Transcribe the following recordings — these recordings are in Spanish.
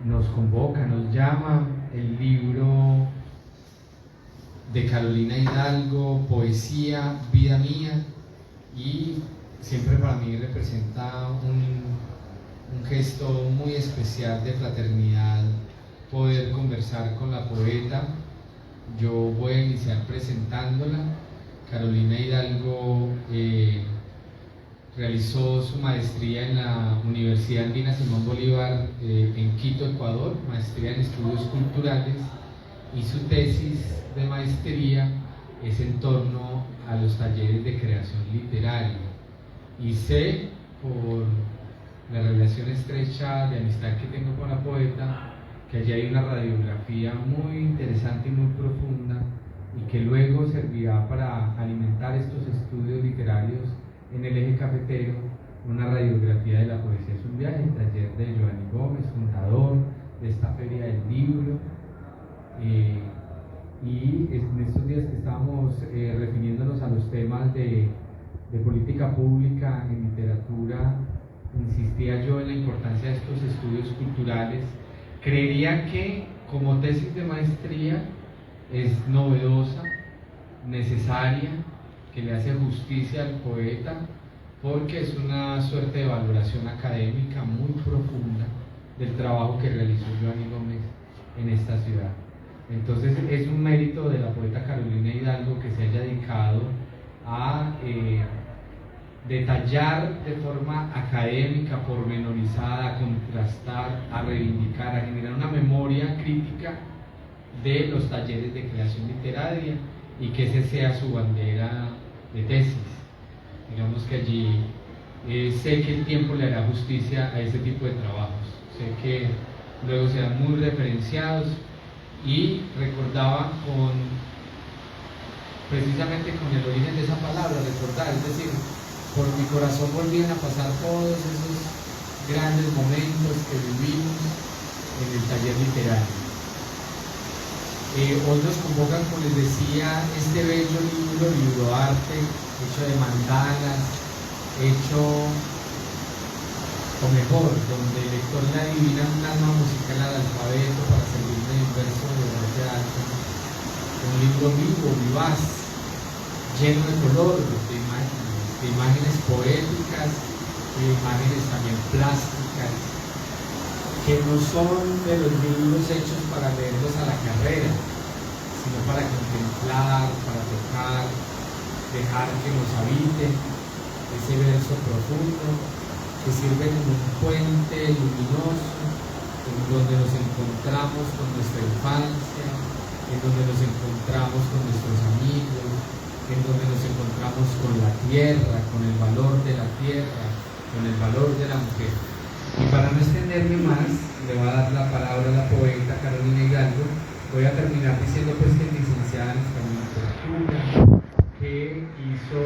nos convoca, nos llama el libro de Carolina Hidalgo, Poesía, Vida Mía, y siempre para mí representa un gesto muy especial de fraternidad poder conversar con la poeta. Yo voy a iniciar presentándola. Carolina Hidalgo realizó su maestría en la Universidad Andina Simón Bolívar en Quito, Ecuador, maestría en estudios culturales, y su tesis de maestría es en torno a los talleres de creación literaria. Y sé, por la relación estrecha de amistad que tengo con la poeta, que allí hay una radiografía muy interesante y muy profunda, y que luego servirá para alimentar estos estudios literarios en el eje cafetero, una radiografía de la poesía es un viaje, el taller de Giovanni Gómez, fundador de esta feria del libro. Y en estos días que estábamos refiriéndonos a los temas de política pública en literatura, insistía yo en la importancia de estos estudios culturales. Creería que como tesis de maestría es novedosa, necesaria, que le hace justicia al poeta, porque es una suerte de valoración académica muy profunda del trabajo que realizó Giovanni Gómez en esta ciudad. Entonces es un mérito de la poeta Carolina Hidalgo que se haya dedicado a detallar de forma académica, pormenorizada, a contrastar, a reivindicar, a generar una memoria crítica de los talleres de creación literaria, y que ese sea su bandera de tesis. Digamos que allí sé que el tiempo le hará justicia a ese tipo de trabajos, sé que luego serán muy referenciados. Y recordaba precisamente con el origen de esa palabra, recordar, es decir, por mi corazón volvían a pasar todos esos grandes momentos que vivimos en el taller literario. Hoy nos convocan, como les decía, este bello libro arte, hecho de mandalas, hecho, o mejor, donde el lector le adivina un alma musical al alfabeto para servirme de un verso de Horacio Alto. Un libro vivo, vivaz, lleno de color, de imágenes poéticas y de imágenes también plásticas, que no son de los libros hechos para leerlos a la carrera, sino para contemplar, para tocar, dejar que nos habite ese verso profundo, que sirve como un puente luminoso en donde nos encontramos con nuestra infancia, en donde nos encontramos con nuestros amigos, en donde nos encontramos con la tierra, con el valor de la tierra, con el valor de la mujer. Y para no extenderme más, le voy a dar la palabra a la poeta Carolina Hidalgo. Voy a terminar diciendo pues que es licenciada en Español y Literatura, que hizo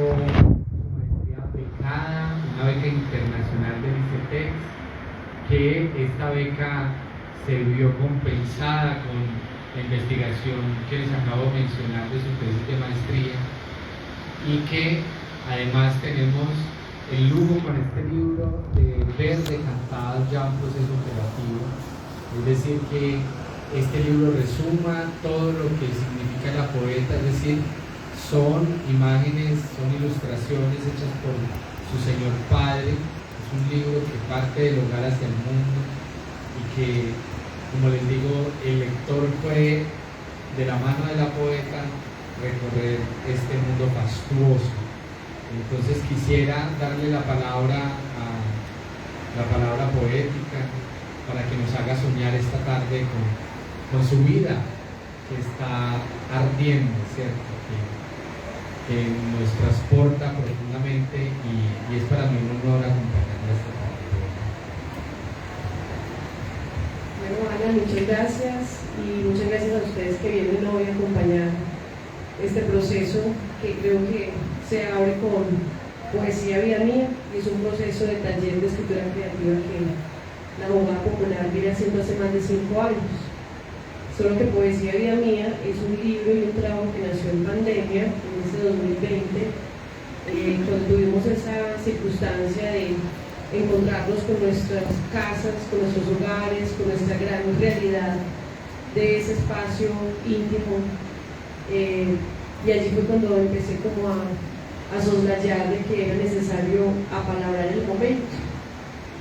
becada, una beca internacional del ICETEX, que esta beca se vio compensada con la investigación que les acabo de mencionar de su tesis de maestría, y que además tenemos el lujo con este libro de ver decantadas ya un proceso operativo, es decir, que este libro resuma todo lo que significa la poeta, es decir, son imágenes, son ilustraciones hechas por su señor padre. Es un libro que parte del hogar hacia el mundo, y que, como les digo, el lector puede, de la mano de la poeta, recorrer este mundo fastuoso. Entonces quisiera darle la palabra poética para que nos haga soñar esta tarde con su vida, que está ardiendo, ¿cierto? Que nos transporta profundamente, y es para mí un honor acompañarla esta tarde. Bueno, Ana, muchas gracias, y muchas gracias a ustedes que vienen hoy a acompañar este proceso que creo que se abre con Poesía Vida Mía, y es un proceso de taller de escritura creativa que la abogada popular viene haciendo hace más de 5 años. Solo que Poesía Vida Mía es un libro y un trabajo que nació en pandemia, en este 2020, cuando tuvimos esa circunstancia de encontrarnos con nuestras casas, con nuestros hogares, con nuestra gran realidad de ese espacio íntimo. Y allí fue cuando empecé como a soslayar de que era necesario apalabrar el momento,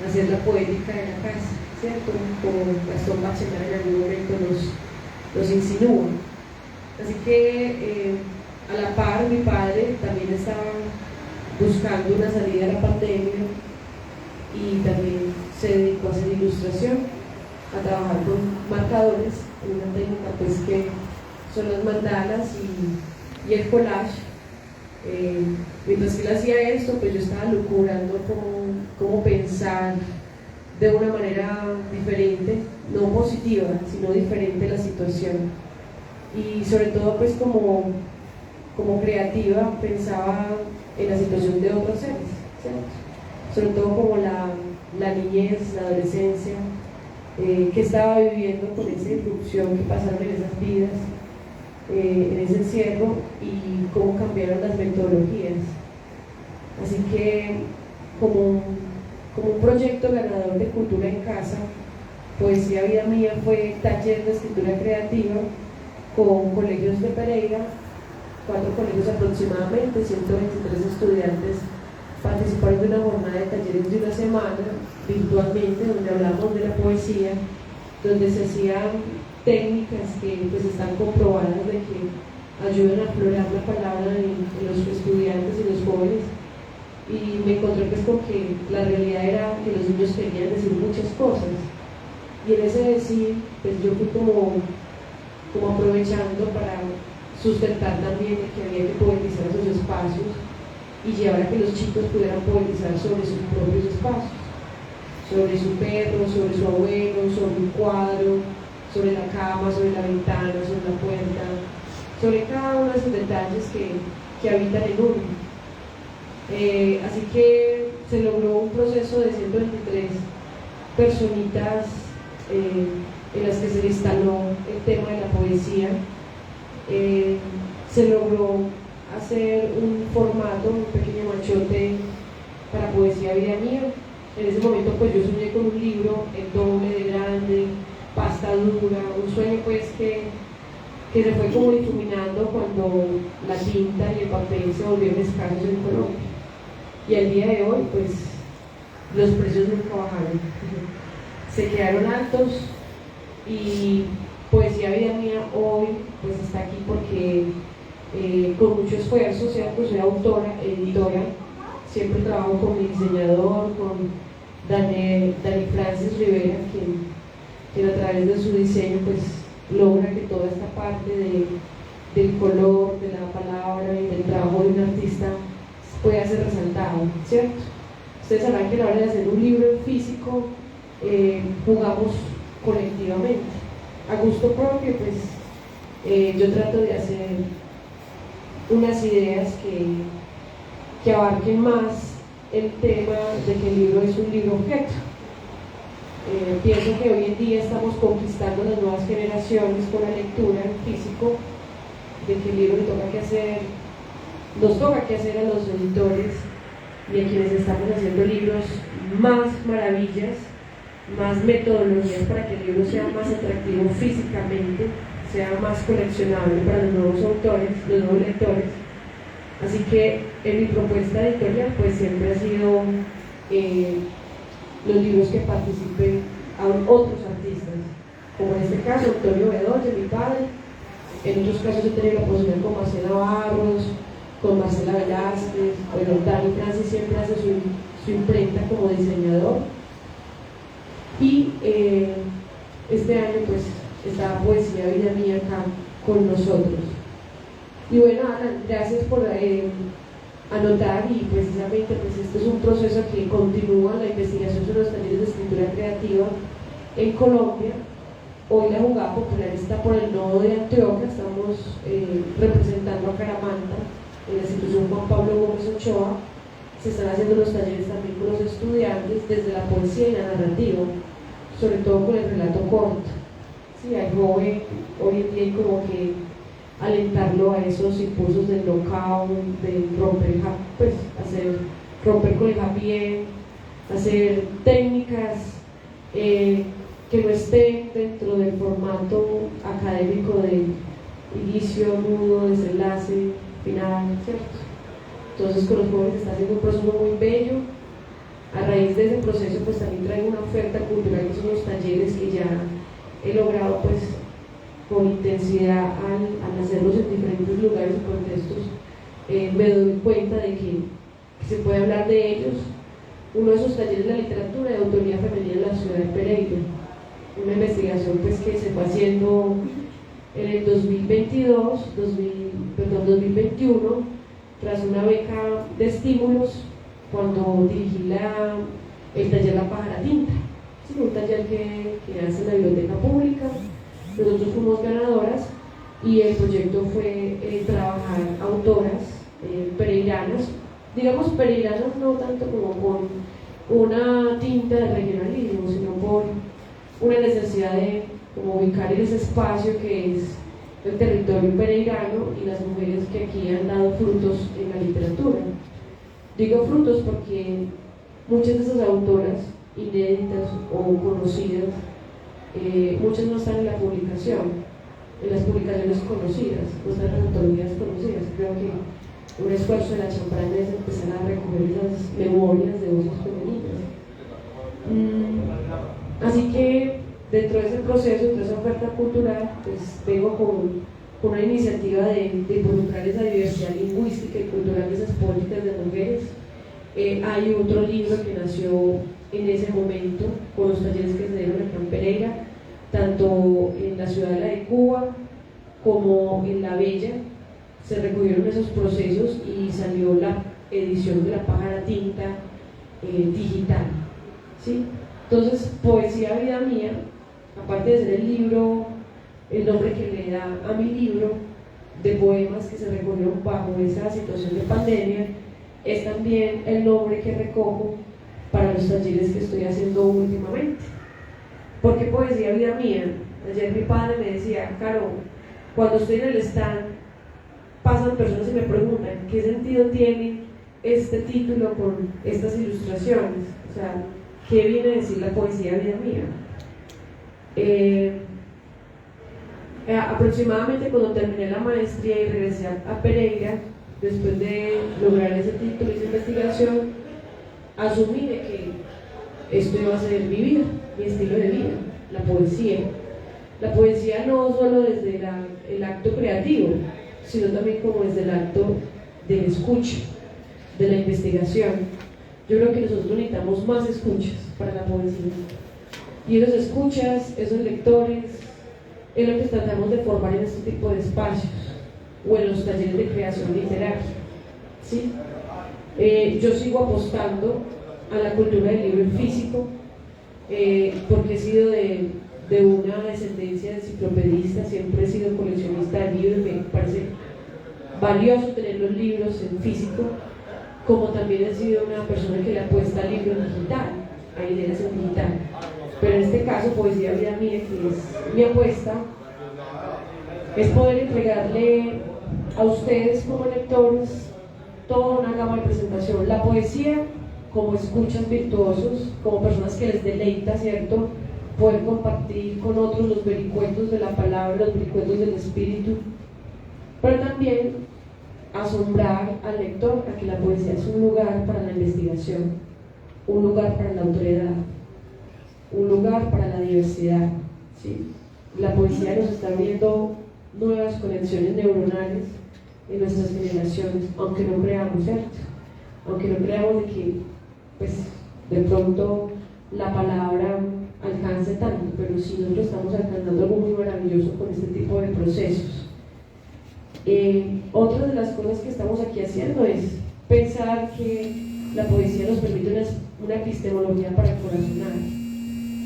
hacer la poética de la casa, ¿cierto? Como Gastón Bachelard en algún momento nos insinúa. Así que a la par mi padre también estaba buscando una salida a la pandemia y también se dedicó a hacer ilustración, a trabajar con marcadores, en una técnica pues que son las mandalas y el collage. Mientras que él hacía esto, pues yo estaba locurando cómo pensar de una manera diferente, no positiva, sino diferente la situación. Y sobre todo pues como creativa pensaba en la situación de otros seres, ¿cierto? Sobre todo como la niñez, la adolescencia, que estaba viviendo con esa irrupción que pasaron en esas vidas, en ese encierro, y cómo cambiaron las metodologías. Así que como un proyecto ganador de Cultura en Casa, Poesía Vida Mía fue taller de escritura creativa con colegios de Pereira, 4 colegios aproximadamente, 123 estudiantes participaron de una jornada de talleres de una semana virtualmente, donde hablamos de la poesía, donde se hacían técnicas que pues están comprobadas de que ayudan a aflorar la palabra en los estudiantes y los jóvenes. Y me encontré pues con que la realidad era que los niños querían decir muchas cosas, y en ese decir pues yo fui como aprovechando para sustentar también que había que poetizar esos espacios y llevar a que los chicos pudieran poetizar sobre sus propios espacios, sobre su perro, sobre su abuelo, sobre un cuadro, sobre la cama, sobre la ventana, sobre la puerta, sobre cada uno de esos detalles que habitan en uno. Así que se logró un proceso de 123 personitas en las que se le instaló el tema de la poesía. Se logró hacer un formato, un pequeño machote para Poesía Vida Mía. En ese momento pues yo soñé con un libro el doble de grande, pasta dura, un sueño pues que se fue como difuminando cuando la tinta y el papel se volvieron escasos en Colombia. Y al día de hoy pues los precios nunca bajaron, se quedaron altos, y Poesía Vida Mía hoy pues está aquí porque con mucho esfuerzo, ¿cierto? Soy autora, editora, siempre trabajo con mi diseñador, con Dani Francis Rivera, quien a través de su diseño pues logra que toda esta parte del color, de la palabra y del trabajo de un artista pueda ser resaltado, ¿cierto? Ustedes sabrán que a la hora de hacer un libro en físico jugamos colectivamente. A gusto propio pues yo trato de hacer unas ideas que abarquen más el tema de que el libro es un libro objeto. Pienso que hoy en día estamos conquistando las nuevas generaciones con la lectura en físico, de que el libro nos toca que hacer a los editores y a quienes estamos haciendo libros más maravillas, más metodologías para que el libro sea más atractivo físicamente, sea más coleccionable para los nuevos autores, los nuevos lectores. Así que en mi propuesta editorial pues siempre ha sido los libros que participen a otros artistas, como en este caso Antonio Bedoya, mi padre. En otros casos he tenido la posibilidad con Marcela Barros, con Marcela Velázquez. Bueno, Dani Francis siempre hace su imprenta como diseñador, y este año pues está Poesía Vida Mía acá con nosotros. Y bueno, Alan, gracias por anotar, y precisamente pues este es un proceso que continúa la investigación sobre los talleres de escritura creativa en Colombia. Hoy la Jugada Popular está por el nodo de Antioquia, estamos representando a Caramanta en la institución Juan Pablo Gómez Ochoa. Se están haciendo los talleres también con los estudiantes desde la poesía y la narrativa, sobre todo con el relato corto. Sí, hay joven, hoy en día hay como que alentarlo a esos impulsos del knockout, de romper con el happy end, hacer técnicas que no estén dentro del formato académico de inicio, nudo, desenlace, final, ¿cierto? Entonces con los jóvenes está haciendo un proceso muy bello. A raíz de ese proceso pues también traigo una oferta cultural que son los talleres que ya he logrado pues con intensidad al hacerlos en diferentes lugares y contextos. Me doy cuenta de que se puede hablar de ellos. Uno de esos talleres es la literatura de autoría femenina en la ciudad de Pereira, una investigación pues que se fue haciendo en el 2021 tras una beca de estímulos cuando dirigí el taller La Pájara Tinta, ¿sí? Un taller que hace la biblioteca pública. Nosotros fuimos ganadoras y el proyecto fue trabajar autoras pereiranas, digamos pereiranas no tanto como con una tinta de regionalismo, sino por una necesidad de como ubicar ese espacio que es el territorio pereirano y las mujeres que aquí han dado frutos en la literatura. Digo frutos porque muchas de esas autoras inéditas o conocidas, muchas no están en la publicación, en las publicaciones conocidas, no están en las antologías conocidas. Creo que un esfuerzo de la champaña es empezar a recoger esas memorias de voces femeninas. Así que dentro de ese proceso, dentro de esa oferta cultural, pues vengo con una iniciativa de involucrar esa diversidad lingüística y cultural de esas políticas de mujeres. Hay otro libro que nació en ese momento con los talleres que se dieron acá en Pereira, tanto en la Ciudadela de Cuba como en La Bella. Se recogieron esos procesos y salió la edición de La Pájara Tinta digital, ¿sí? Entonces, Poesía Vida Mía, aparte de ser el libro, el nombre que le da a mi libro de poemas que se recogieron bajo esa situación de pandemia, es también el nombre que recojo para los talleres que estoy haciendo últimamente. ¿Por qué Poesía Vida Mía? Ayer mi padre me decía, Caro, cuando estoy en el stand pasan personas y me preguntan ¿qué sentido tiene este título con estas ilustraciones? O sea, ¿qué viene a decir la poesía vida mía? Aproximadamente cuando terminé la maestría y regresé a Pereira, después de lograr ese título y esa investigación, asumí de que esto iba a ser mi vida, mi estilo de vida, la poesía. La poesía no solo desde el acto creativo, sino también como desde el acto del escucha, de la investigación. Yo creo que nosotros necesitamos más escuchas para la poesía. Y esos escuchas, esos lectores, es lo que tratamos de formar en este tipo de espacios o en los talleres de creación literaria, ¿sí? Yo sigo apostando a la cultura del libro en físico, porque he sido de una descendencia de enciclopedista, siempre he sido coleccionista de libros, me parece valioso tener los libros en físico, como también he sido una persona que le apuesta al libro en digital, a ideas en digital. Pero en este caso, Poesía Vida Mía, que es mi apuesta, es poder entregarle a ustedes como lectores toda una gama de presentación. La poesía como escuchas virtuosos, como personas que les deleita, ¿cierto? Poder compartir con otros los vericuetos de la palabra, los vericuetos del espíritu, pero también asombrar al lector a que la poesía es un lugar para la investigación, un lugar para la autoridad, un lugar para la diversidad, ¿sí? La poesía nos está abriendo nuevas conexiones neuronales en nuestras generaciones, aunque no creamos, ¿cierto? Aunque no creamos de que, pues, de pronto la palabra alcance tanto, pero sí nosotros estamos alcanzando algo muy maravilloso con este tipo de procesos. Otra de las cosas que estamos aquí haciendo es pensar que la poesía nos permite una epistemología para corazonar.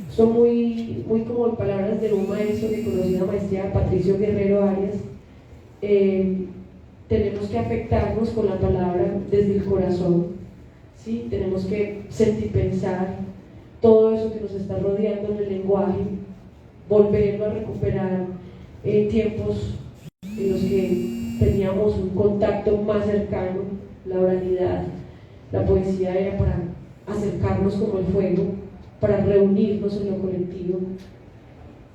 Son muy como palabras de un maestro que conocí, la maestría Patricio Guerrero Arias. Tenemos que afectarnos con la palabra desde el corazón, ¿sí? Tenemos que sentir, pensar todo eso que nos está rodeando en el lenguaje, volverlo a recuperar en tiempos en los que teníamos un contacto más cercano, la oralidad. La poesía era para acercarnos como el fuego, para reunirnos en lo colectivo.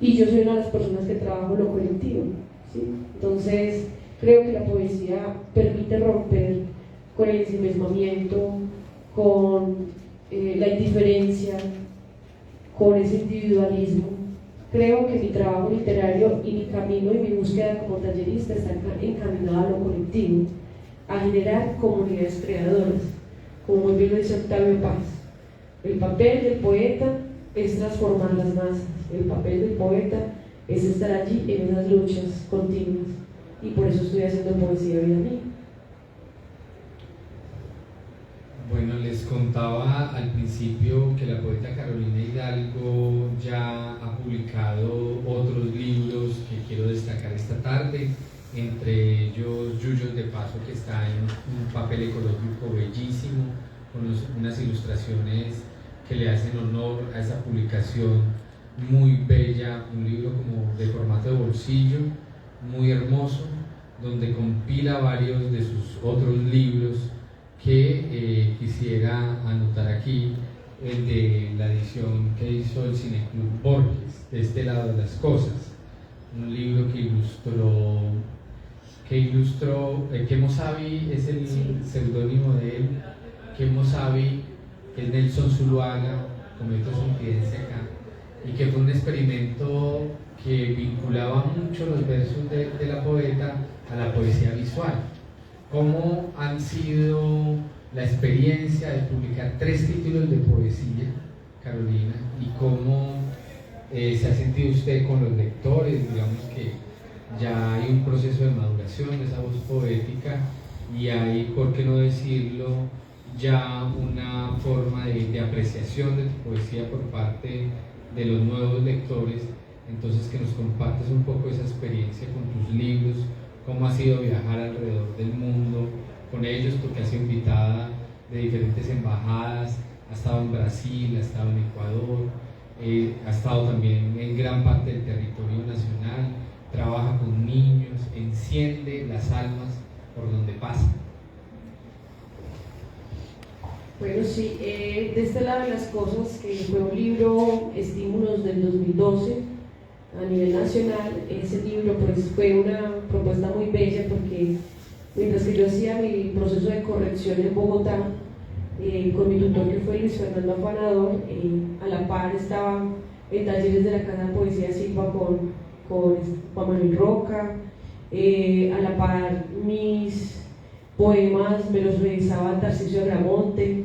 Y yo soy una de las personas que trabajo en lo colectivo, ¿sí? Entonces, creo que la poesía permite romper con el ensimismamiento, con la indiferencia, con ese individualismo. Creo que mi trabajo literario y mi camino y mi búsqueda como tallerista está encaminado a lo colectivo, a generar comunidades creadoras, como muy bien lo dice Octavio Paz. El papel del poeta es transformar las masas, el papel del poeta es estar allí en esas luchas continuas, y por eso estoy haciendo poesía vida mía. Bueno, les contaba al principio que la poeta Carolina Hidalgo ya ha publicado otros libros que quiero destacar esta tarde, entre ellos Yuyos de Paso, que está en un papel ecológico bellísimo, con unas ilustraciones que le hacen honor a esa publicación muy bella, un libro como de formato de bolsillo, muy hermoso, donde compila varios de sus otros libros que quisiera anotar aquí, el de la edición que hizo el Cineclub Borges, de este lado de las cosas, un libro que ilustró Kemo Savi es el seudónimo de él, Kemo Savi, que es Nelson Zuluaga, cometo esa infidencia acá, y que fue un experimento que vinculaba mucho los versos de la poeta a la poesía visual. ¿Cómo han sido la experiencia de publicar 3 títulos de poesía, Carolina? ¿Y cómo se ha sentido usted con los lectores? Digamos que ya hay un proceso de maduración de esa voz poética y hay, por qué no decirlo, ya una forma de apreciación de tu poesía por parte de los nuevos lectores. Entonces, que nos compartas un poco esa experiencia con tus libros, cómo ha sido viajar alrededor del mundo con ellos, porque has sido invitada de diferentes embajadas, ha estado en Brasil, ha estado en Ecuador, ha estado también en gran parte del territorio nacional, trabaja con niños, enciende las almas por donde pasa. Bueno, sí, de este lado de las cosas, que fue un libro Estímulos del 2012 a nivel nacional. Ese libro pues fue una propuesta muy bella, porque mientras que yo hacía mi proceso de corrección en Bogotá, con mi tutor, que fue Luis Fernando Afanador, a la par estaba en talleres de la Casa de Poesía Silva con Juan Manuel Roca, a la par mis poemas me los revisaba Tarcisio Agramonte,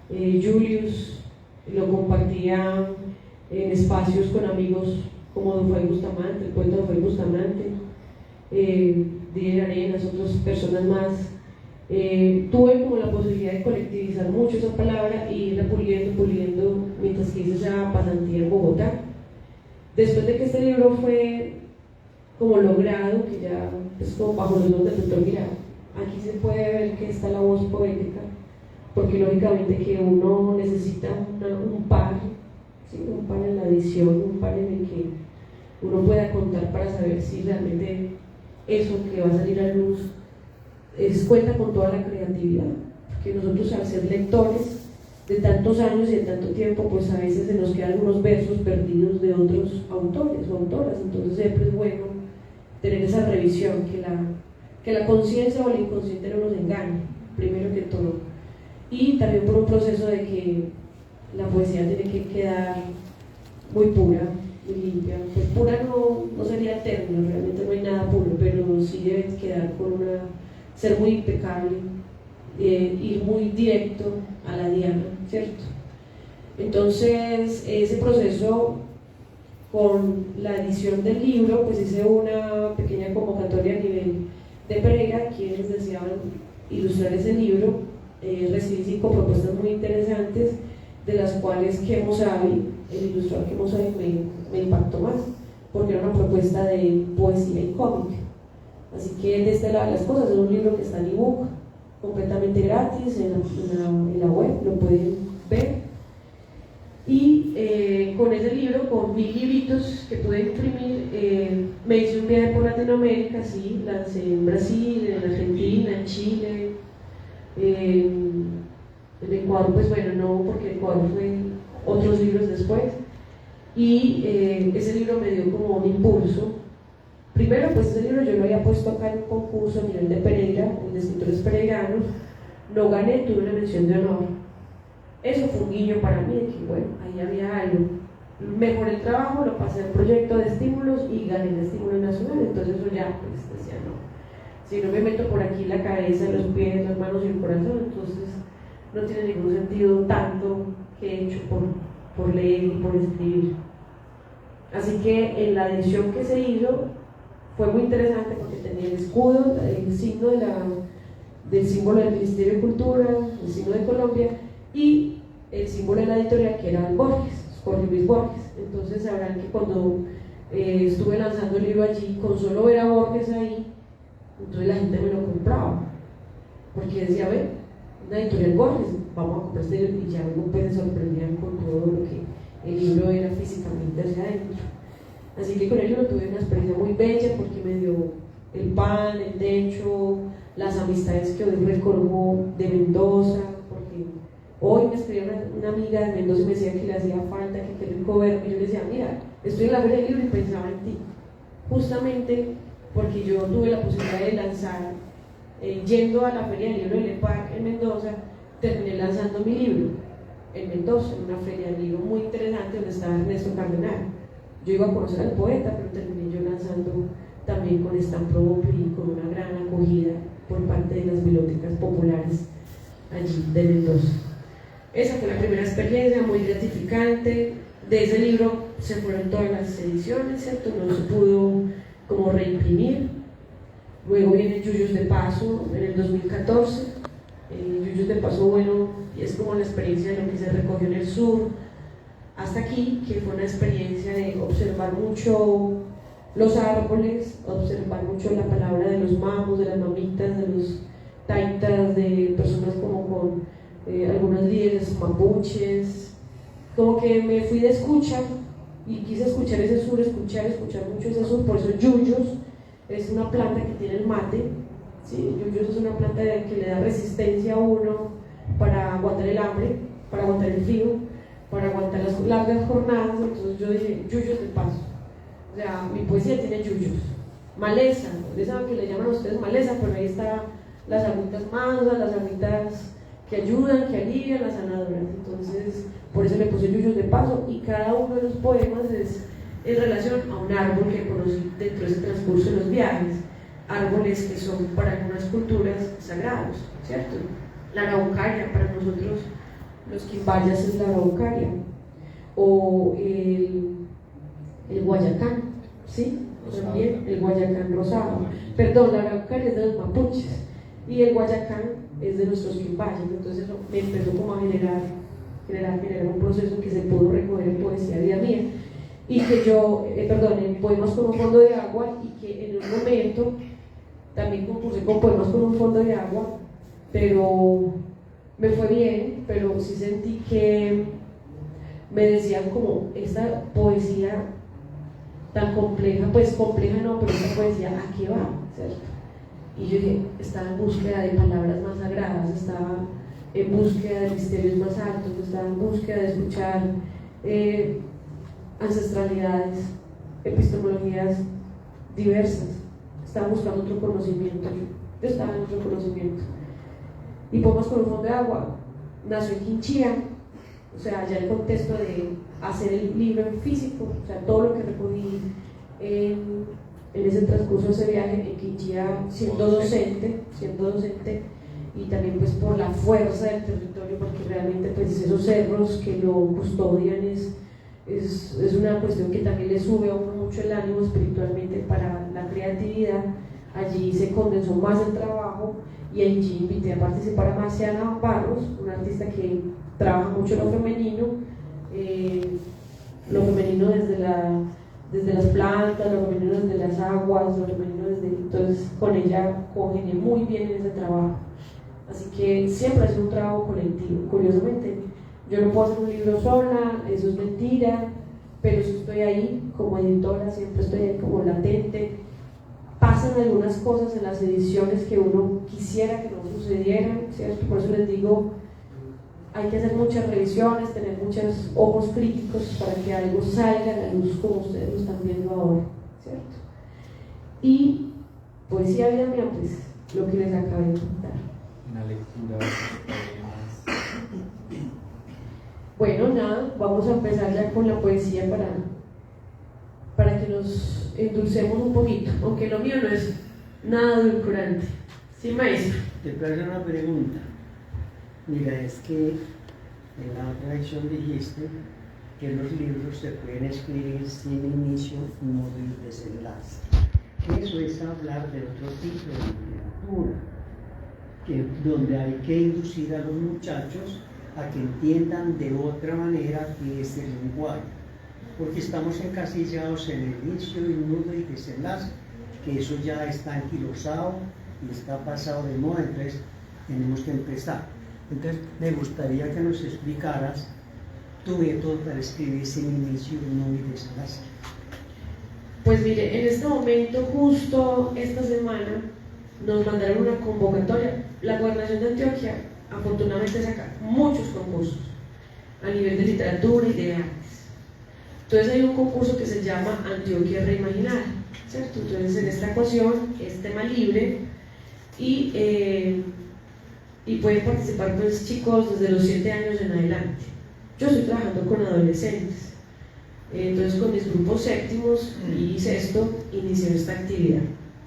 Julius lo compartía en espacios con amigos como Dufay Bustamante, el poeta Dufay Bustamante, Didier Arenas, otras personas más. Tuve como la posibilidad de colectivizar mucho esa palabra y irla puliendo mientras que hice esa pasantía en Bogotá. Después de que este libro fue como logrado, que ya es como bajo los ojos del doctor Mirá, aquí se puede ver que está la voz poética, porque lógicamente que uno necesita un par, ¿sí? Un par en la edición, un par en el que uno pueda contar para saber si realmente eso que va a salir a luz cuenta con toda la creatividad, porque nosotros, al ser lectores de tantos años y de tanto tiempo, pues a veces se nos quedan algunos versos perdidos de otros autores o autoras. Entonces siempre es bueno tener esa revisión, que la conciencia o el inconsciente no nos engañe, primero que todo, y también por un proceso de que la poesía tiene que quedar muy pura, muy limpia. Pues pura no sería el término, realmente no hay nada puro, pero sí debe quedar ser muy impecable, ir muy directo a la diana, ¿cierto? Entonces, ese proceso, con la edición del libro, pues hice una pequeña convocatoria a nivel de Pereira, quienes deseaban ilustrar ese libro. Recibí 5 propuestas muy interesantes, de las cuales Kemo Savi, el ilustrador Kemo Savi, me impactó más, porque era una propuesta de poesía y cómic. Así que de este lado de las cosas, es un libro que está en ebook, completamente gratis, en la web, lo pueden ver. Y con ese libro, con 1000 libritos que pude imprimir, me hice un viaje por Latinoamérica, sí, lancé en Brasil, en Argentina, en Chile, En Ecuador, pues bueno, no, porque Ecuador fue otros libros después. Y ese libro me dio como un impulso. Primero, pues ese libro yo lo había puesto acá en un concurso a nivel de Pereira, de escritores pereiranos. No gané, tuve una mención de honor. Eso fue un guiño para mí, de que bueno, ahí había algo. Mejoré el trabajo, lo pasé al proyecto de estímulos y gané el estímulo nacional. Entonces eso ya, pues decía, no. Si no me meto por aquí la cabeza, los pies, las manos y el corazón, entonces no tiene ningún sentido tanto que he hecho por leer y por escribir. Así que en la edición que se hizo fue muy interesante porque tenía el escudo, el signo del símbolo del Ministerio de Cultura, el signo de Colombia y el símbolo de la editorial que era Borges, Jorge Luis Borges. Entonces sabrán que cuando estuve lanzando el libro allí, con solo ver a Borges ahí, entonces la gente me lo compraba porque decía, a ver, una editorial Borges, vamos a comprar este libro, y ya uno pues se sorprendían con todo lo que el libro era físicamente hacia adentro. Así que con el libro tuve una experiencia muy bella porque me dio el pan, el techo, las amistades que hoy recorro de Mendoza, porque hoy me escribía una amiga de Mendoza y me decía que le hacía falta, que qué rico verme, y yo le decía, mira, estoy en la feria del libro y pensaba en ti, justamente porque yo tuve la posibilidad de lanzar, yendo a la feria del libro de Lepac en Mendoza, terminé lanzando mi libro en Mendoza, en una feria del libro muy interesante donde estaba Ernesto Cardenal. Yo iba a conocer al poeta, pero terminé yo lanzando también con stand propio y con una gran acogida por parte de las bibliotecas populares allí de Mendoza. Esa fue la primera experiencia muy gratificante. De ese libro se fueron todas las ediciones, ¿cierto? No se pudo como reimprimir. Luego viene Yuyos de Paso en el 2014. Yuyos de Paso, bueno, es como la experiencia de lo que se recogió en el sur hasta aquí, que fue una experiencia de observar mucho los árboles, observar mucho la palabra de los mamos, de las mamitas, de los taitas, de personas como con algunos líderes mapuches. Como que me fui de escucha y quise escuchar ese sur, escuchar mucho ese sur. Por eso Yuyos es una planta que tiene el mate, ¿sí? Yuyos es una planta que le da resistencia a uno para aguantar el hambre, para aguantar el frío, para aguantar las largas jornadas. Entonces yo dije, Yuyos de Paso. O sea, mi poesía tiene yuyos. Maleza, ustedes saben que le llaman a ustedes maleza, pero ahí están las agüitas mansas, las agüitas que ayudan, que alivian, las sanadoras. Entonces, por eso le puse Yuyos de Paso, y cada uno de los poemas es en relación a un árbol que conocí dentro de ese transcurso de los viajes. Árboles que son para algunas culturas sagrados, ¿cierto? La araucaria, para nosotros los quimbayas es la araucaria, o el guayacán, ¿sí? También el guayacán rosado. Perdón, la araucaria es de los mapuches y el guayacán es de nuestros quimbayas. Entonces eso me empezó como a generar un proceso que se pudo recoger en poesía vida mía, y que yo, en poemas con un fondo de agua, y que en un momento también concursé con poemas con un fondo de agua, pero me fue bien, pero sí sentí que me decían como esta poesía tan compleja, pues compleja no, pero esta poesía, ¿a qué va? ¿Cierto? Y yo dije, estaba en búsqueda de palabras más sagradas, estaba en búsqueda de misterios más altos, estaba en búsqueda de escuchar ancestralidades, epistemologías diversas, estaba buscando otro conocimiento, yo estaba en otro conocimiento. Y Poemas con un fondo de agua nació en Quinchía, o sea, ya el contexto de hacer el libro en físico, o sea, todo lo que recogí en ese transcurso de ese viaje en Quinchía, siendo docente, y también pues por la fuerza del territorio, porque realmente pues esos cerros que lo custodian es una cuestión que también le sube a uno mucho el ánimo espiritualmente para la creatividad. Allí se condensó más el trabajo, y allí invité a participar a Marciana Barros, una artista que trabaja mucho lo femenino desde las plantas, lo femenino desde las aguas, lo femenino entonces con ella congenié muy bien en ese trabajo. Así que siempre ha sido un trabajo colectivo. Curiosamente, yo no puedo hacer un libro sola, eso es mentira, pero sí estoy ahí como editora, siempre estoy ahí como latente. Pasan algunas cosas en las ediciones que uno quisiera que no sucedieran, ¿cierto? Por eso les digo, hay que hacer muchas revisiones, tener muchos ojos críticos para que algo salga a la luz como ustedes lo están viendo ahora, ¿cierto? Y poesía vida mía, pues lo que les acabé de contar. Una lectura de sus poemas. Bueno, nada, vamos a empezar ya con la poesía para que nos endulcemos un poquito, aunque lo mío no es nada edulcorante. ¿Sí, maestro? Te puedo hacer una pregunta. Mira, es que en la otra lección dijiste que los libros se pueden escribir sin inicio, nudo y desenlace. Eso es hablar de otro tipo de literatura, donde hay que inducir a los muchachos a que entiendan de otra manera que es el lenguaje, porque estamos encasillados en el inicio y nudo y desenlace, que eso ya está anquilosado y está pasado de moda, entonces tenemos que empezar. Entonces me gustaría que nos explicaras tu método para escribir sin inicio, nudo y desenlace. Pues mire, en este momento, justo esta semana, nos mandaron una convocatoria. La Gobernación de Antioquia afortunadamente saca muchos concursos a nivel de literatura y de artes. Entonces hay un concurso que se llama Antioquia Reimaginada, ¿cierto? Entonces en esta ecuación es tema libre y pueden participar pues chicos desde los 7 años en adelante. Yo estoy trabajando con adolescentes, entonces con mis grupos séptimos y sexto inicié esta actividad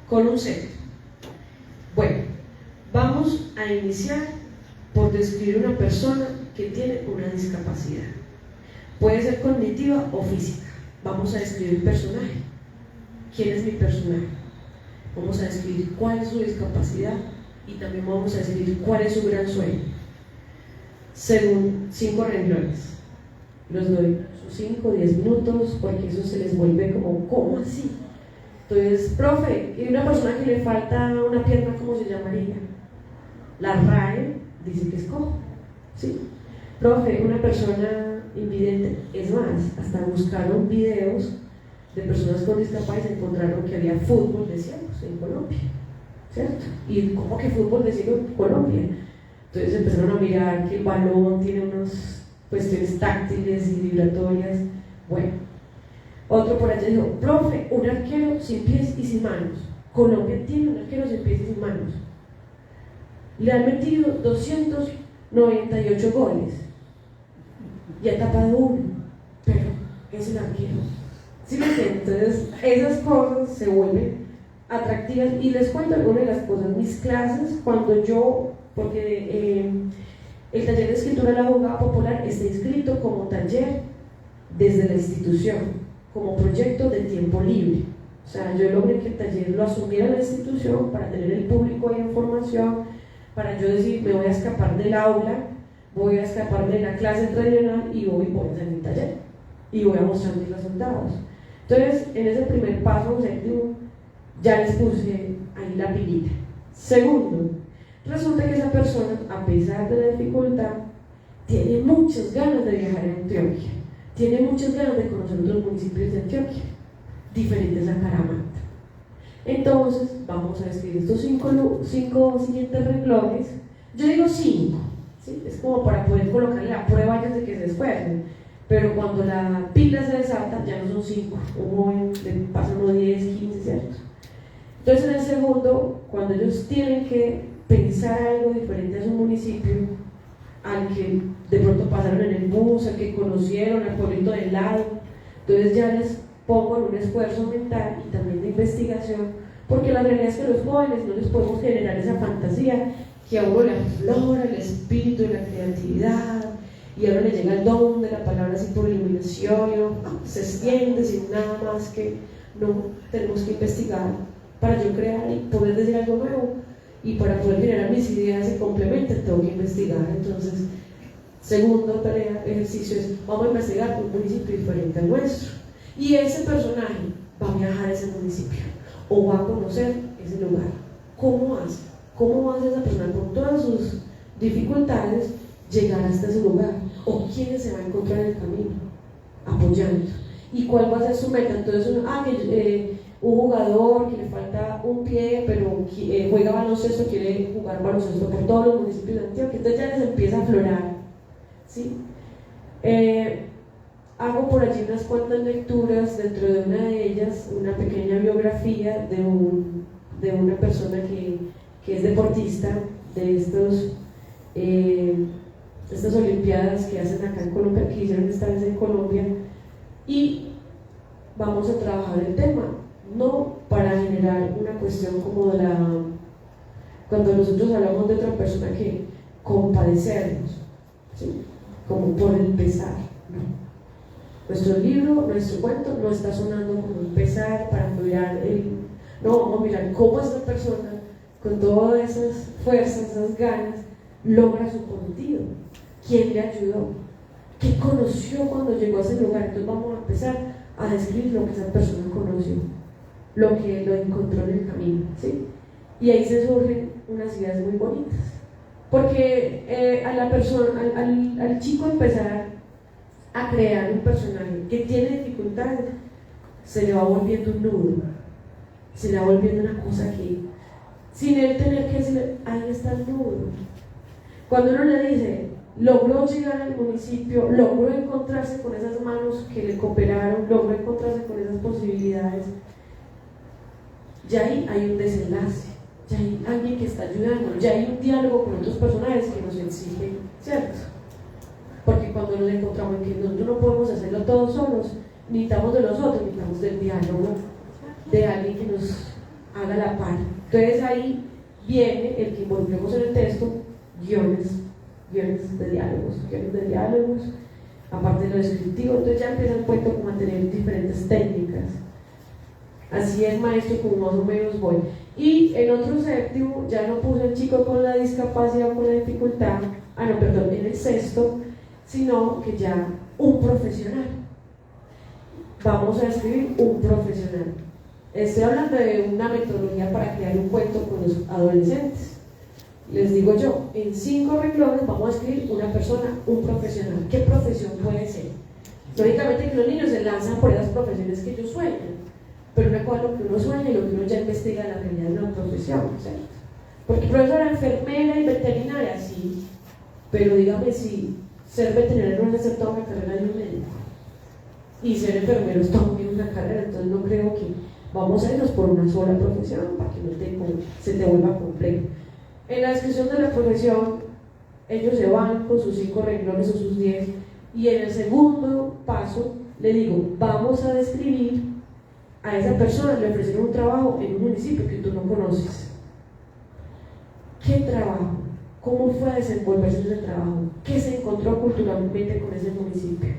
con un sexto. Bueno, vamos a iniciar por describir una persona que tiene una discapacidad. Puede ser cognitiva o física. Vamos a describir el personaje. ¿Quién es mi personaje? Vamos a describir cuál es su discapacidad y también vamos a describir cuál es su gran sueño. Según 5 renglones. Los doy sus 5 o 10 minutos porque eso se les vuelve como, ¿cómo así? Entonces, profe, y una persona que le falta una pierna, ¿cómo se llamaría? La RAE dice que es cojo, ¿sí? Profe, una persona invidente, es más, hasta buscaron videos de personas con discapacidad y encontraron que había fútbol de ciegos en Colombia, ¿cierto? ¿Y cómo que fútbol de ciegos en Colombia? Entonces empezaron a mirar que el balón tiene unas cuestiones táctiles y vibratorias. Bueno, otro por allá dijo, profe, un arquero sin pies y sin manos. Colombia tiene un arquero sin pies y sin manos. Le han metido 298 goles y ha tapado uno, pero es el arquero. ¿Sí me entienden? Entonces, esas cosas se vuelven atractivas. Y les cuento algunas de las cosas. Mis clases, cuando yo, porque el taller de escritura de la abogada popular está inscrito como taller desde la institución, como proyecto de tiempo libre. O sea, yo logré que el taller lo asumiera la institución para tener el público de información, para yo decir, me voy a escapar del aula, voy a escapar de la clase tradicional y voy a hacer mi taller y voy a mostrar mis resultados. Entonces, en ese primer paso séptimo, ya les puse ahí la pilita. Segundo, resulta que esa persona, a pesar de la dificultad, tiene muchas ganas de viajar a Antioquia, tiene muchas ganas de conocer otros municipios de Antioquia, diferentes a Caramanta. Entonces, vamos a escribir estos 5 siguientes renglones. Yo digo 5, ¿sí? Es como para poder colocarle la prueba antes de que se esfuercen. Pero cuando la pila se desata, ya no son 5, le pasan unos 10, 15, ¿cierto? Entonces, en el segundo, cuando ellos tienen que pensar algo diferente a su municipio, al que de pronto pasaron en el bus, al que conocieron, al pueblito del lado, entonces ya les pongo en un esfuerzo mental y también de investigación, porque la realidad es que los jóvenes no les podemos generar esa fantasía que a uno le aflora el espíritu y la creatividad, y ahora le llega el don de la palabra así por iluminación, y se extiende sin nada más que no tenemos que investigar para yo crear y poder decir algo nuevo, y para poder generar mis ideas se complementen, tengo que investigar. Entonces, segundo tarea, ejercicio es, vamos a investigar un municipio diferente al nuestro, y ese personaje va a viajar a ese municipio o va a conocer ese lugar. ¿Cómo hace? ¿Cómo hace esa persona con todas sus dificultades llegar hasta ese lugar? ¿O quiénes se va a encontrar en el camino apoyando? ¿Y cuál va a ser su meta? Entonces, un jugador que le falta un pie, pero juega baloncesto, quiere jugar baloncesto por todos los municipios de Antioquia. Entonces ya les empieza a aflorar ¿sí? Hago por allí unas cuantas lecturas, dentro de una de ellas una pequeña biografía de una persona que es deportista de estas olimpiadas que hacen acá en Colombia, que hicieron esta vez en Colombia, y vamos a trabajar el tema, no para generar una cuestión como cuando nosotros hablamos de otra persona que compadecernos, ¿sí? Como por el pesar, ¿no? Nuestro libro, nuestro cuento no está sonando como un pesar para mirar no, vamos a mirar cómo esta persona con todas esas fuerzas, esas ganas, logra su cometido. ¿Quién le ayudó? ¿Qué conoció cuando llegó a ese lugar? Entonces vamos a empezar a describir lo que esa persona conoció, lo que lo encontró en el camino, ¿sí? Y ahí se surgen unas ideas muy bonitas, porque al chico empezar a crear un personaje que tiene dificultades, se le va volviendo un nudo, se le va volviendo una cosa que, sin él tener que decirle, ahí está el nudo. Cuando uno le dice, logró llegar al municipio, logró encontrarse con esas manos que le cooperaron, logró encontrarse con esas posibilidades, ya ahí hay un desenlace, ya hay alguien que está ayudando, ya hay un diálogo con otros personajes que nos exigen, ¿cierto? Porque cuando nos encontramos en que nosotros no podemos hacerlo todos solos, necesitamos de nosotros, necesitamos del diálogo, de alguien que nos haga la par. Entonces ahí viene el que involucremos en el texto guiones de diálogos, aparte de lo descriptivo. Entonces ya empieza el cuento como a tener diferentes técnicas. Así es, maestro, como más o menos voy. Y en otro séptimo ya no puse al chico con la discapacidad o con la dificultad, en el sexto, sino que ya un profesional. Vamos a escribir un profesional. Estoy hablando de una metodología para crear un cuento con los adolescentes. Les digo yo, en 5 renglones vamos a escribir una persona, un profesional. ¿Qué profesión puede ser? Lógicamente que los niños se lanzan por esas profesiones que ellos sueñan, pero una cosa es lo que uno sueña y lo que uno ya investiga la realidad de una profesión, ¿cierto? Porque profesora, enfermera y veterinaria, sí, pero dígame si ser veterinario no es hacer toda una carrera de un médico, y ser enfermero es también una carrera. Entonces no creo que vamos a irnos por una sola profesión para que no se te vuelva complejo. En la descripción de la profesión, ellos se van con sus 5 renglones o sus 10, y en el segundo paso le digo, vamos a describir a esa persona, le ofrecieron un trabajo en un municipio que tú no conoces. ¿Qué trabajo? ¿Cómo fue a desenvolverse en ese trabajo? ¿Qué se encontró culturalmente con ese municipio?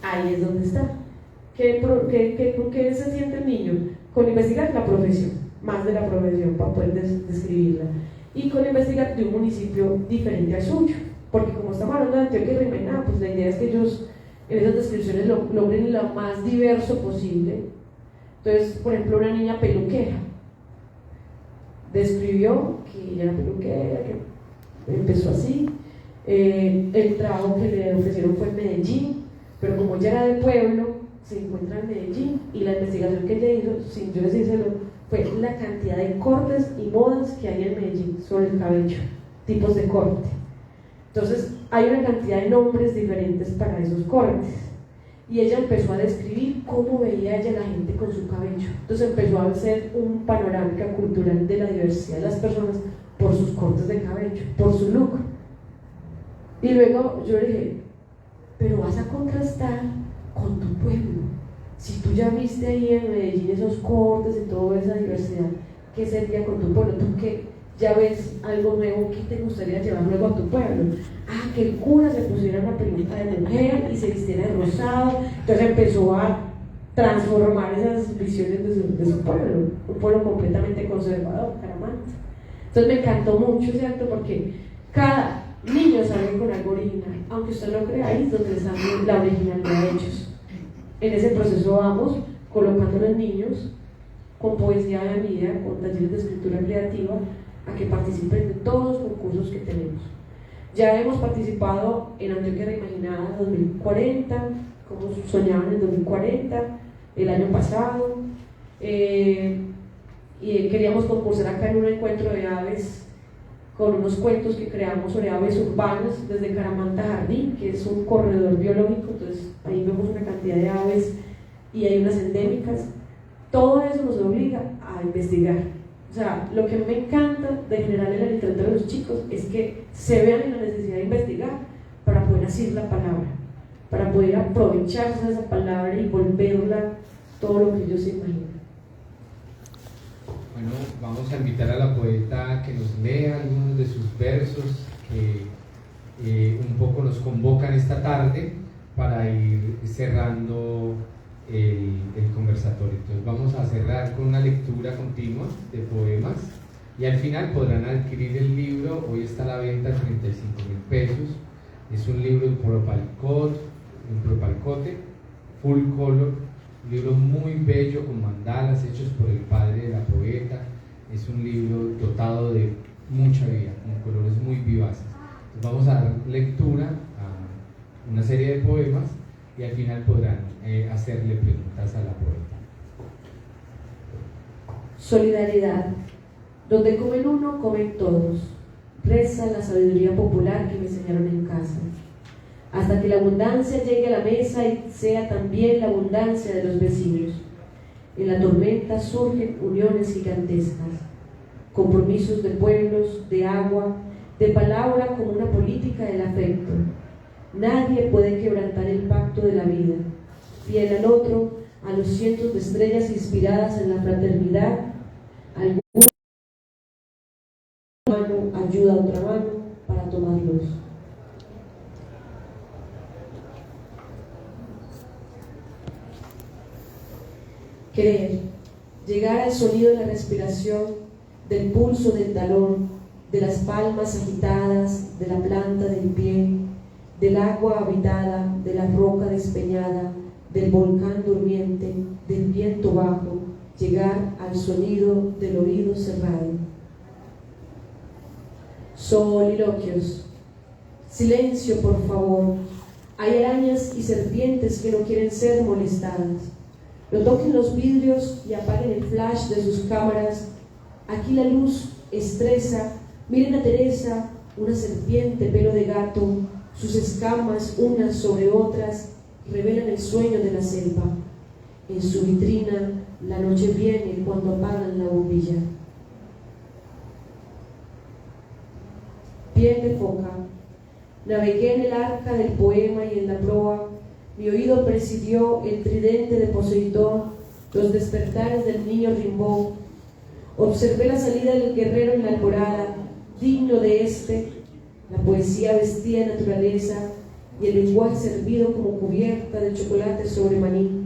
Ahí es donde está. ¿Qué se siente el niño? Con investigar la profesión, más de la profesión para poder describirla, y con investigar de un municipio diferente al suyo, porque como estamos hablando de Antioquia y Rimaná, pues la idea es que ellos en esas descripciones logren lo más diverso posible. Entonces, por ejemplo, una niña peluquera describió que ella era peluquera, que empezó así, el trabajo que le ofrecieron fue en Medellín, pero como ella era de pueblo, se encuentra en Medellín, y la investigación que ella hizo, sin yo decírselo, fue la cantidad de cortes y modas que hay en Medellín sobre el cabello, tipos de corte. Entonces hay una cantidad de nombres diferentes para esos cortes, y ella empezó a describir cómo veía ella la gente con su cabello. Entonces empezó a hacer un panorámica cultural de la diversidad de las personas por sus cortes de cabello, por su look. Y luego yo le dije, pero vas a contrastar con tu pueblo. Si tú ya viste ahí en Medellín esos cortes y toda esa diversidad, ¿qué sería con tu pueblo? Tú que ya ves algo nuevo, ¿qué te gustaría llevar luego a tu pueblo? Ah, que el cura se pusiera una peluca de mujer y se vistiera de rosado. Entonces empezó a transformar esas visiones de su pueblo, un pueblo completamente conservador, Caramanta. Entonces me encantó mucho, ¿cierto? Porque cada niño sale con algo original, aunque usted lo crea, ahí es donde sale la originalidad de ellos. En ese proceso vamos colocando a los niños con poesía de vida, con talleres de escritura creativa, a que participen de todos los concursos que tenemos. Ya hemos participado en Antioquia Reimaginada 2040, como soñaban en 2040, el año pasado, y queríamos concursar acá en un encuentro de aves con unos cuentos que creamos sobre aves urbanas desde Caramanta Jardín, que es un corredor biológico, entonces ahí vemos una cantidad de aves y hay unas endémicas. Todo eso nos obliga a investigar. O sea, lo que me encanta de generar en la literatura de los chicos es que se vean en la necesidad de investigar para poder asir la palabra, para poder aprovecharse de esa palabra y volverla todo lo que ellos se imaginan. Bueno, vamos a invitar a la poeta que nos lea algunos de sus versos que un poco nos convocan esta tarde para ir cerrando el conversatorio. Entonces vamos a cerrar con una lectura continua de poemas y al final podrán adquirir el libro. Hoy está a la venta en 35.000 pesos. Es un libro en propalcote, full color, un libro muy bello con mandalas hechos por el padre de la poeta. Es un libro dotado de mucha vida, con colores muy vivaces. Entonces vamos a dar lectura a una serie de poemas y al final podrán hacerle preguntas a la poeta. Solidaridad. Donde comen uno, comen todos. Reza la sabiduría popular que me enseñaron en casa. Hasta que la abundancia llegue a la mesa y sea también la abundancia de los vecinos. En la tormenta surgen uniones gigantescas, compromisos de pueblos, de agua, de palabra como una política del afecto. Nadie puede quebrantar el pacto de la vida, fiel al otro, a los cientos de estrellas inspiradas en la fraternidad. Alguna mano ayuda a otra mano para tomar luz. Querer, llegar al sonido de la respiración, del pulso del talón, de las palmas agitadas, de la planta del pie, del agua habitada, de la roca despeñada, del volcán durmiente, del viento bajo, llegar al sonido del oído cerrado. Soliloquios. Silencio, por favor. Hay arañas y serpientes que no quieren ser molestadas. No toquen los vidrios y apaguen el flash de sus cámaras. Aquí la luz estresa. Miren a Teresa, una serpiente pelo de gato. Sus escamas, unas sobre otras, revelan el sueño de la selva. En su vitrina, la noche viene cuando apagan la bombilla. Piel de foca. Navegué en el arca del poema y en la proa. Mi oído presidió el tridente de Poseidón, los despertares del niño Rimbaud. Observé la salida del guerrero en la alborada, digno de este, la poesía vestía de naturaleza y el lenguaje servido como cubierta de chocolate sobre maní.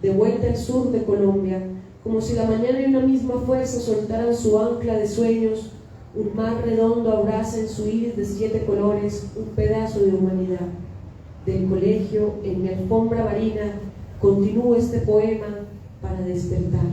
De vuelta al sur de Colombia, como si la mañana y una misma fuerza soltaran su ancla de sueños, un mar redondo abraza en su iris de 7 colores un pedazo de humanidad. Del colegio, en mi alfombra marina, continúo este poema para despertar.